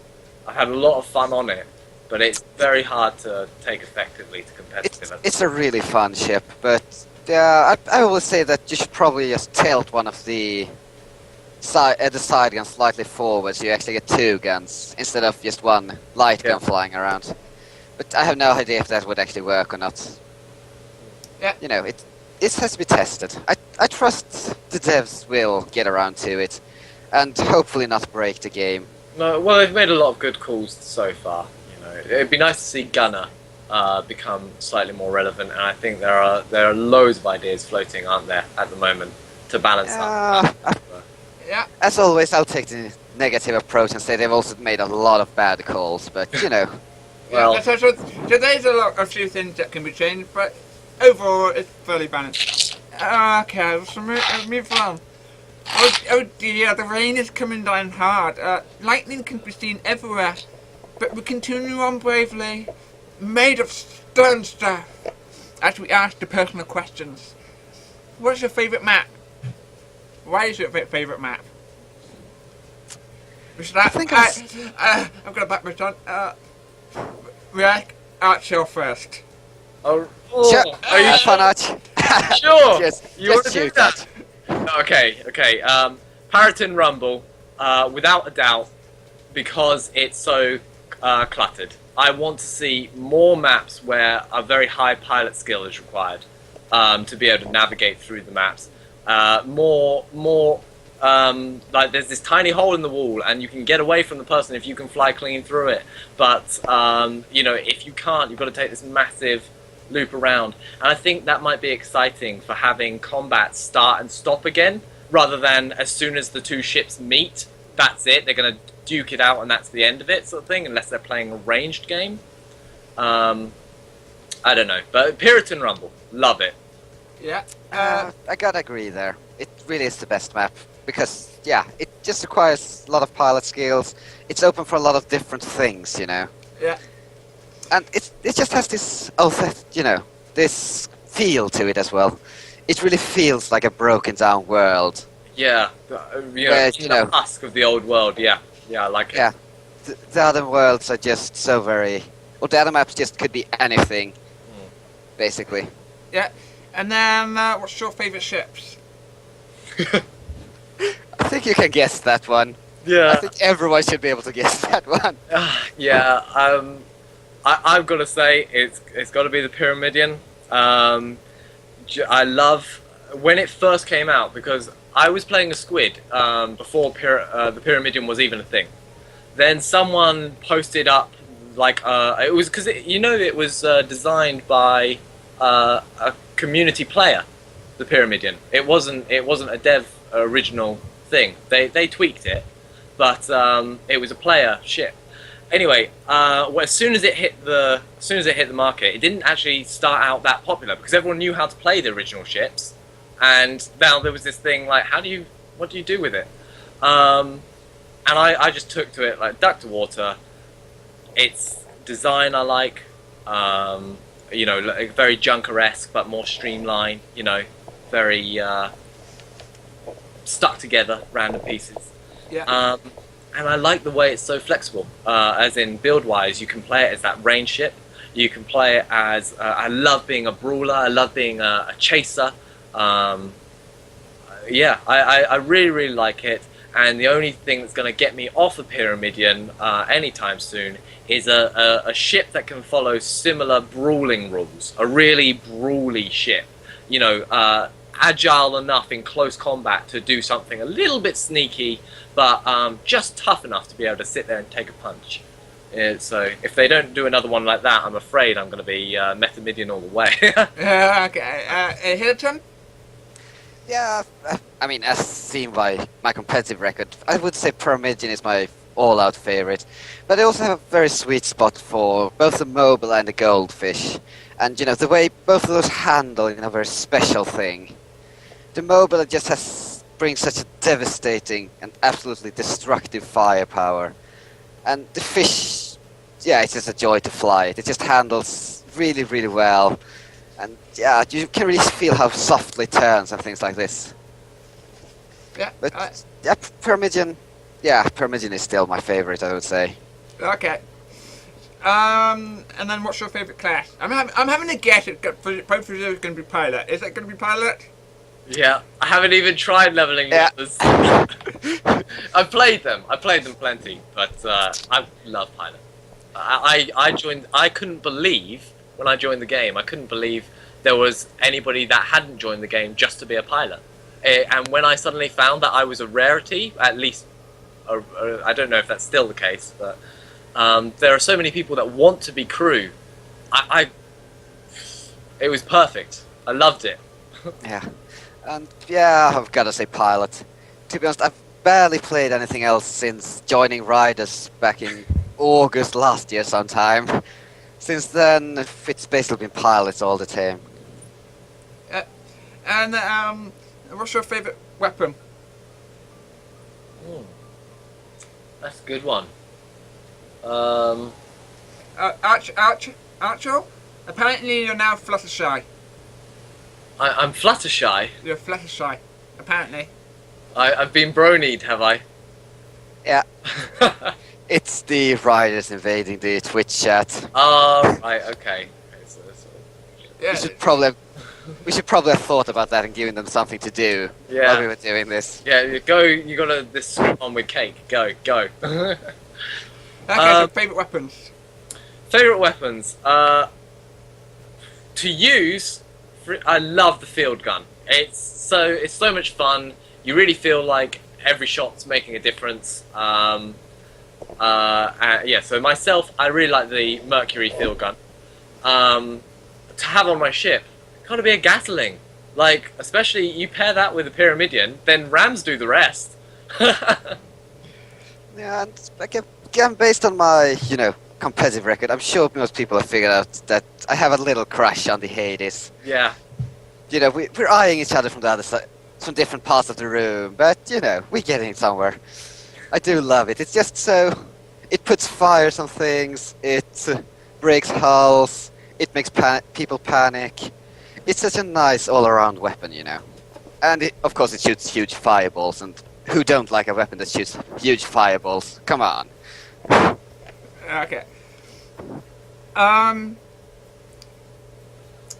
had a lot of fun on it, but it's very hard to take effectively to competitive.
It's a really fun ship, but I always say that you should probably just tilt one of the side guns slightly forward, so you actually get two guns instead of just one light gun flying around. But I have no idea if that would actually work or not.
Yeah.
You know, it has to be tested. I trust the devs will get around to it, and hopefully not break the game.
No, well, they've made a lot of good calls so far. You know, it'd be nice to see Gunner become slightly more relevant, and I think there are loads of ideas floating, aren't there, at the moment, to balance that.
Yeah.
As always, I'll take the negative approach and say they've also made a lot of bad calls, but you know.
Well,
so there's a few things that can be changed, but overall it's fairly balanced. Okay, let's move on. Oh dear, the rain is coming down hard. Lightning can be seen everywhere, but we continue on bravely, made of stern stuff, as we ask the personal questions. What's your favourite map? Why is it your favourite map? I've got to back my son. React Archer first.
oh,
Sure.
are you
Fun, Arch.
sure?
Just
Want to do
shoot
that?
that.
Okay. Paraton Rumble, without a doubt, because it's so cluttered. I want to see more maps where a very high pilot skill is required to be able to navigate through the maps. Like there's this tiny hole in the wall, and you can get away from the person if you can fly clean through it. But you know, if you can't, you've got to take this massive loop around. And I think that might be exciting for having combat start and stop again, rather than as soon as the two ships meet, that's it. They're going to duke it out, and that's the end of it, sort of thing. Unless they're playing a ranged game. I don't know, but Puritan Rumble, love it.
Yeah.
I gotta agree there. It really is the best map because, yeah, it just requires a lot of pilot skills. It's open for a lot of different things, you know.
Yeah.
And it just has this, this feel to it as well. It really feels like a broken down world.
Yeah, the husk of the old world. Yeah, I like it.
Yeah, the other worlds are just so very. Well, the other maps just could be anything, basically.
Yeah. And then, what's your favourite ships?
I think you can guess that one.
Yeah.
I think everyone should be able to guess that one.
Yeah. I've got to say it's got to be the Pyramidion. I love when it first came out because I was playing a Squid before the Pyramidion was even a thing, then someone posted up like it was because it was designed by a community player, the Pyramidion. It wasn't a dev original thing. They tweaked it, but it was a player ship. Anyway, well, as soon as it hit the market, it didn't actually start out that popular because everyone knew how to play the original ships, and now there was this thing like, what do you do with it? And I just took to it like duck to water. Its design I like, like very Junker-esque but more streamlined. Very stuck together, random pieces.
Yeah.
And I like the way it's so flexible. As in build-wise, you can play it as that range ship. You can play it as I love being a brawler. I love being a chaser. I really, really like it. And the only thing that's going to get me off the Pyramidion anytime soon is a ship that can follow similar brawling rules. A really brawly ship. Agile enough in close combat to do something a little bit sneaky, but just tough enough to be able to sit there and take a punch. So if they don't do another one like that, I'm afraid I'm going to be Metamidian all the way.
Okay. Hilton?
Yeah, I mean, as seen by my competitive record, I would say Pyramidion is my all-out favorite. But I also have a very sweet spot for both the mobile and the goldfish. And, the way both of those handle in a very special thing. The mobile just brings such a devastating and absolutely destructive firepower. And the fish, it's just a joy to fly it. It just handles really, really well. And you can really feel how softly it turns and things like this.
Yeah.
But Pyramidion is still my favorite, I would say.
Okay. And then what's your favourite class? I'm having a guess. Both of you is going to be pilot. Is it going to be pilot?
Yeah, I haven't even tried leveling the others. I've played them plenty, but I love pilot. I joined. I couldn't believe when I joined the game. I couldn't believe there was anybody that hadn't joined the game just to be a pilot. And when I suddenly found that I was a rarity, at least I don't know if that's still the case, but there are so many people that want to be crew. It was perfect. I loved it.
Yeah, and I've got to say pilot. To be honest, I've barely played anything else since joining Ryders back in August last year sometime. Since then, it's basically been pilots all the time.
And what's your favourite weapon?
That's a good one.
Archer? Apparently you're now Fluttershy.
I'm Fluttershy.
You're Fluttershy, apparently.
I've been bronied, have I?
Yeah. It's the Ryders invading the Twitch chat.
Oh, right, okay.
Yeah.
We should probably have thought about that and given them something to do while we were doing this.
Yeah, you got this on with cake. Go.
Okay, so favourite weapons.
Favourite weapons. To use, I love the field gun. It's so much fun. You really feel like every shot's making a difference. So myself, I really like the Mercury field gun. To have on my ship, gotta be a Gatling. Like, especially you pair that with a Pyramidion, then Rams do the rest.
Yeah, and again, based on my, competitive record, I'm sure most people have figured out that I have a little crush on the Hades.
Yeah.
We're eyeing each other from the other side, from different parts of the room, but, we're getting somewhere. I do love it. It's just so... It puts fires on things, it breaks hulls, it makes people panic. It's such a nice all-around weapon, And, of course, it shoots huge fireballs, and who don't like a weapon that shoots huge fireballs? Come on.
Okay.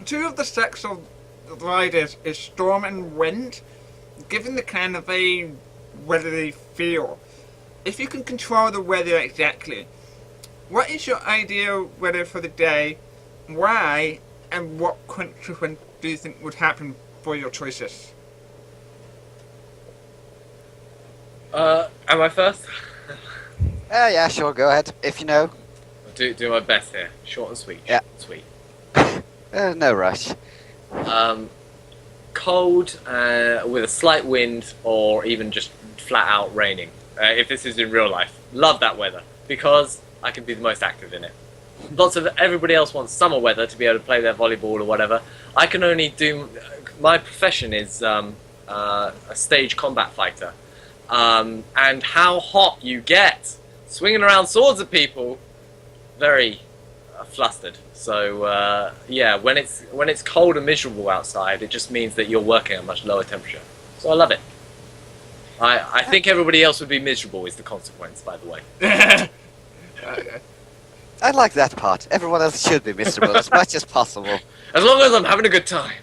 Two of the sex of Ryders is Storm and Wind. Given the kind of a weathery feel, if you can control the weather exactly, what is your ideal weather for the day? Why? And what consequence do you think would happen for your choices?
Am I first?
Yeah, sure, go ahead, if you know.
I'll do my best here. Short and sweet.
Yeah.
Short and sweet.
No rush.
Cold with a slight wind, or even just flat out raining. If this is in real life, love that weather because I can be the most active in it. Lots of everybody else wants summer weather to be able to play their volleyball or whatever. I can only do. My profession is a stage combat fighter, and how hot you get swinging around swords at people, very flustered. So yeah, when it's cold and miserable outside, it just means that you're working at a much lower temperature. So I love it. I think everybody else would be miserable is the consequence, by the way.
I like that part. Everyone else should be miserable as much as possible.
As long as I'm having a good time.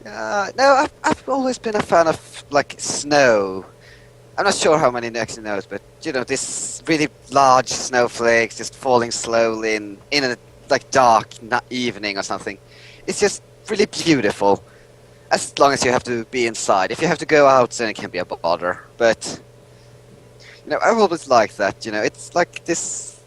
No, I've always been a fan of like snow. I'm not sure how many actually knows, but you know, this really large snowflakes just falling slowly in a like dark evening or something. It's just really beautiful. As long as you have to be inside. If you have to go out, then it can be a bother. But you know, I've always liked that. You know, it's like this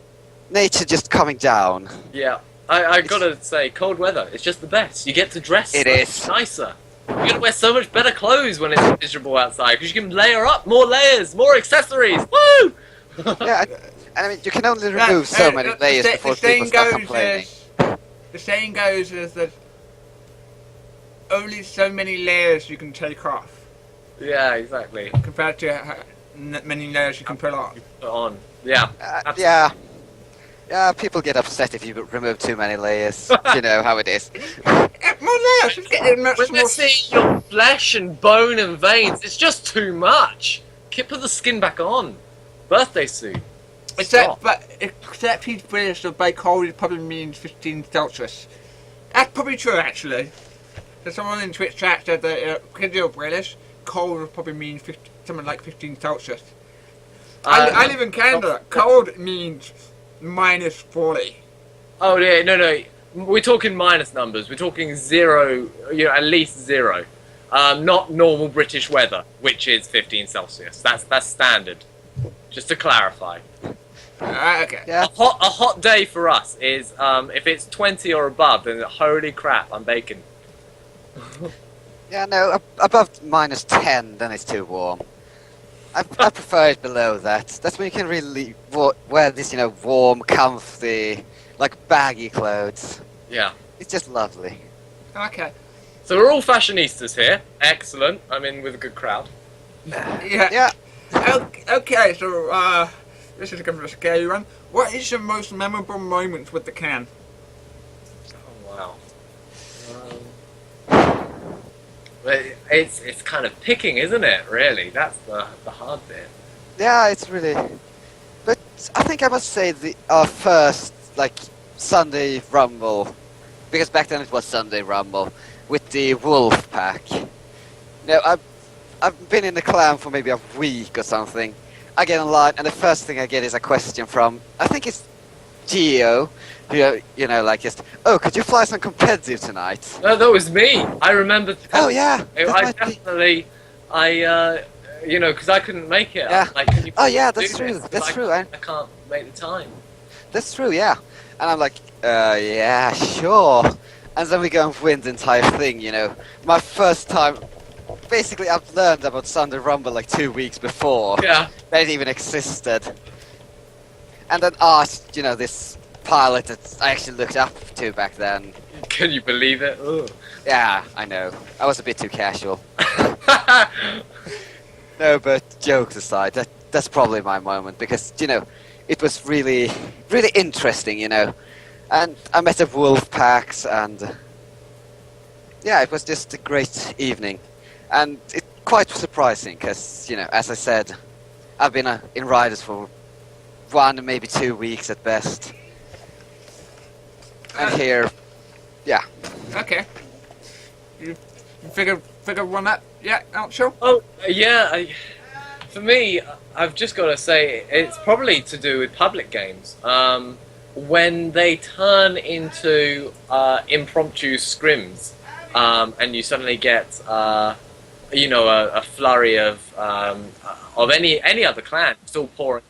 nature just coming down.
Yeah, I gotta say, cold weather, it's just the best. You get to dress
It
so
is.
much nicer. You're gonna wear so much better clothes when it's miserable outside, because you can layer up more layers, more accessories. Woo!
Yeah, and I mean, you can only remove so many layers before people start complaining.
The saying goes is that only so many layers you can take off
Yeah, exactly.
compared to many layers you can put on.
Put on. Yeah.
Yeah. Yeah, people get upset if you remove too many layers. You know how it is.
More layers! It's getting much
When they
more.
see your flesh and bone and veins, it's just too much. Put the skin back on. Birthday suit. Stop.
Except he's British, so by cold it probably means 15 Celsius. That's probably true, actually. So someone in Twitch chat said that because you're British, cold would probably mean something like 15 Celsius. I live in Canada. Cold means minus 40.
Oh yeah, no. We're talking minus numbers. We're talking 0. You know, at least 0. Not normal British weather, which is 15 Celsius. That's standard. Just to clarify.
Okay.
Yeah.
A hot day for us is if it's 20 or above, then holy crap, I'm baking.
Yeah, no, above -10, then it's too warm. I prefer it below that. That's when you can really wear this, you know, warm, comfy, like baggy clothes.
Yeah.
It's just lovely.
Okay.
So we're all fashionistas here. Excellent. I'm in with a good crowd.
Yeah.
Yeah.
Okay, so this is going to be a scary one. What is your most memorable moment with the can?
Oh wow. But it's kind of picking, isn't it? Really, that's the hard bit.
Yeah, it's really. But I think I must say our first like Sunday Rumble, because back then it was Sunday Rumble with the Wolf Pack. Now I've been in the clan for maybe a week or something. I get online and the first thing I get is a question from I think it's Geo, who you know like just could you fly some competitive tonight?
No, that was me. I remember.
Oh yeah.
I definitely. You know, because I couldn't make it.
Yeah.
Like, can you
Yeah,
do
that's true.
this?
That's
I
true.
I can't make the time.
That's true, yeah. And I'm like, yeah, sure. And then we go and win the entire thing, you know. My first time, basically I've learned about Sunday Rumble like 2 weeks before.
Yeah.
That it even existed. And then asked, you know, this pilot that I actually looked up to back then.
Can you believe it? Ugh.
Yeah, I know. I was a bit too casual. No, but jokes aside, that's probably my moment because, you know, it was really, really interesting, you know. And I met the wolf packs and yeah, it was just a great evening. And it quite surprising because, you know, as I said, I've been in Ryders for 1, maybe 2 weeks at best. And here, yeah.
Okay. You figure one out? Yeah, not sure.
Oh yeah. For me, I've just got to say it's probably to do with public games. When they turn into impromptu scrims, and you suddenly get a flurry of any other clan still pouring.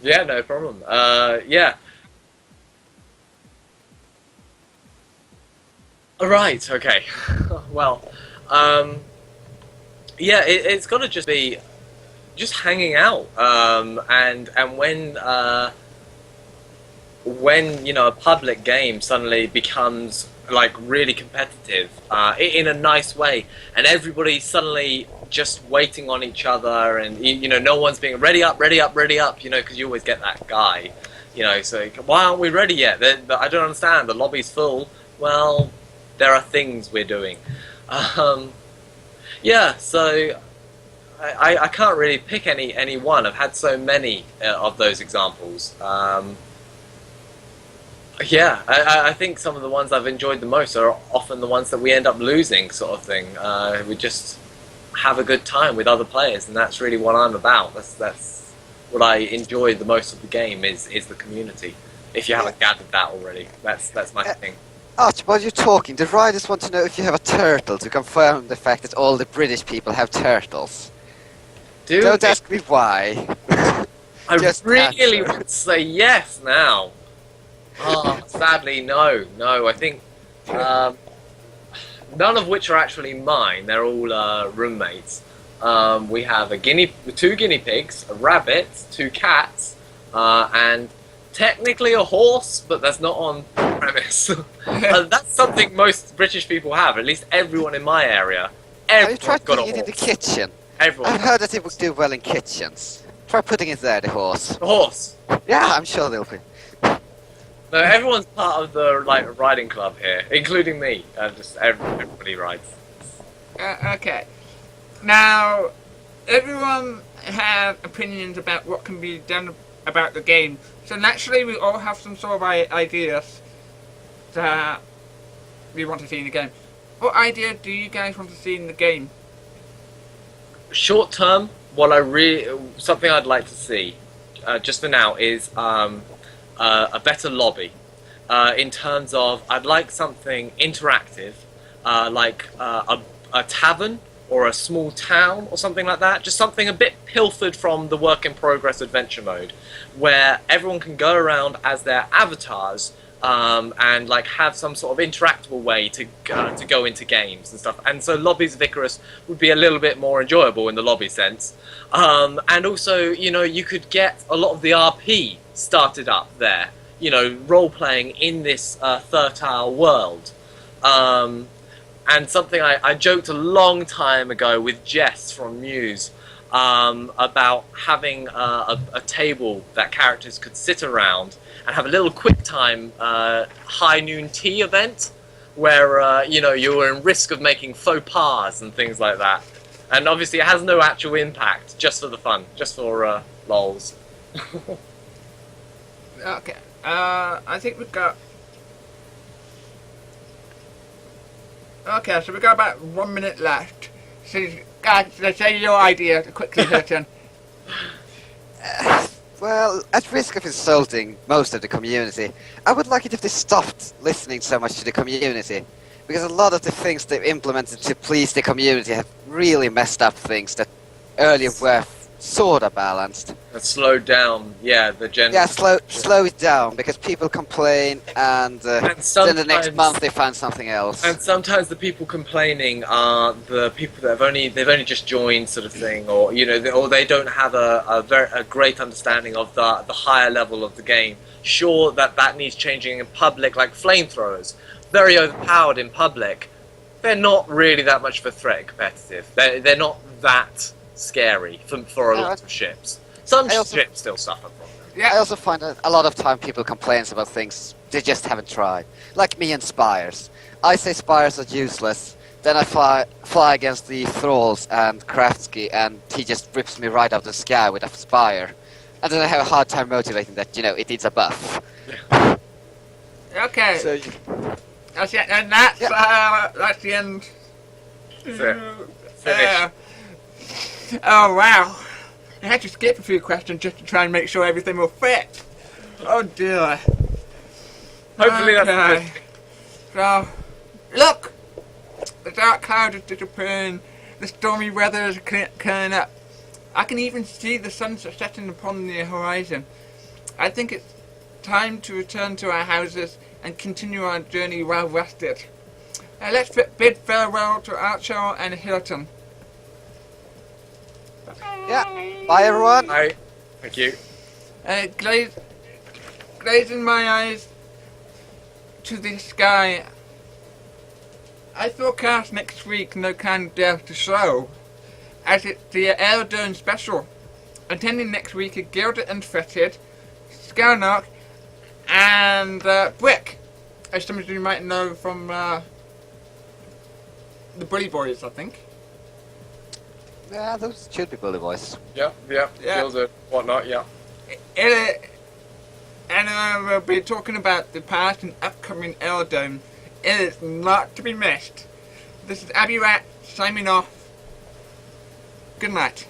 Yeah, no problem. Yeah. Right. Okay. Well, um, yeah, it's got to just be just hanging out, and when a public game suddenly becomes like really competitive in a nice way, and everybody's suddenly just waiting on each other, and no one's being ready up, ready up, ready up, because you always get that guy, so why aren't we ready yet? I don't understand, the lobby's full. Well, there are things we're doing. um, yeah, so I can't really pick any one. I've had so many of those examples. Yeah, I think some of the ones I've enjoyed the most are often the ones that we end up losing, sort of thing. We just have a good time with other players, and that's really what I'm about. That's what I enjoy the most of the game is the community. If you haven't gathered that already, that's my thing.
Arch, while you're talking, the Ryders want to know if you have a turtle to confirm the fact that all the British people have turtles. Don't ask me why.
I
Just
really
answer.
want to say yes now. Oh, sadly, no. I think none of which are actually mine. They're all roommates. We have two guinea pigs, a rabbit, two cats, and technically a horse, but that's not on premise. That's something most British people have. At least everyone in my area.
Have you
Everyone's
tried
got a
putting it in the
horse.
kitchen?
Everyone.
I've heard that it would do well in kitchens. Try putting it there, the horse.
A horse.
Yeah, I'm sure they'll be.
No, everyone's part of the riding club here, including me. Just everybody rides.
Okay. Now, everyone has opinions about what can be done about the game. So naturally, we all have some sort of ideas that we want to see in the game. What idea do you guys want to see in the game?
Short term, something I'd like to see, just for now, is a better lobby. In terms of, I'd like something interactive, like a tavern or a small town or something like that. Just something a bit pilfered from the work in progress adventure mode, where everyone can go around as their avatars. And like have some sort of interactable way to go into games and stuff, and so lobbies of Icarus would be a little bit more enjoyable in the lobby sense, and also you could get a lot of the RP started up there, role playing in this fertile world, and something I joked a long time ago with Jess from Muse about having a table that characters could sit around and have a little quick time high noon tea event where you were in risk of making faux pas and things like that. And obviously it has no actual impact, just for the fun, just for lols.
Okay. I think we've got... Okay, so we've got about 1 minute left. So, guys, let's say your idea quickly, Hurton.
Well, at risk of insulting most of the community, I would like it if they stopped listening so much to the community. Because a lot of the things they've implemented to please the community have really messed up things that earlier were sorta balanced.
And slowed down, the general...
Yeah, slow it down, because people complain, and then the next month they find something else.
And sometimes the people complaining are the people that they've only just joined, sort of thing, or or they don't have a great understanding of the higher level of the game. Sure, that needs changing in public, like flamethrowers, very overpowered in public. They're not really that much of a threat in competitive. They're not that scary for a lot of ships. Some ships still suffer from them.
Yeah.
I also find that a lot of time people complain about things they just haven't tried. Like me and Spires. I say Spires are useless, then I fly against the Thralls and Kraftsky, and he just rips me right out of the sky with a Spire. And then I have a hard time motivating that, it needs a buff.
Okay.
So,
That's it, and that's the end.
Finish.
Oh wow! I had to skip a few questions just to try and make sure everything will fit. Oh dear.
Hopefully that's
Okay.
good.
So, look! The dark cloud is disappearing. The stormy weather is clearing up. I can even see the sun setting upon the horizon. I think it's time to return to our houses and continue our journey well rested. Let's bid farewell to Archer and Hilton.
Yeah. Bye, everyone.
Hi. Thank you.
Glazing my eyes to the sky. I forecast next week no kind death to show, as it's the Aerodome special. Attending next week are Gilded and Fetid, Scarnock, and Brick, as some of you might know from the Bully Boys, I think.
Yeah, those should be Bully Boys.
Yeah.
Yeah.
Gilded, whatnot, yeah.
And we'll be talking about the past and upcoming Aerodome. It is not to be missed. This is Abby Rat signing off. Good night.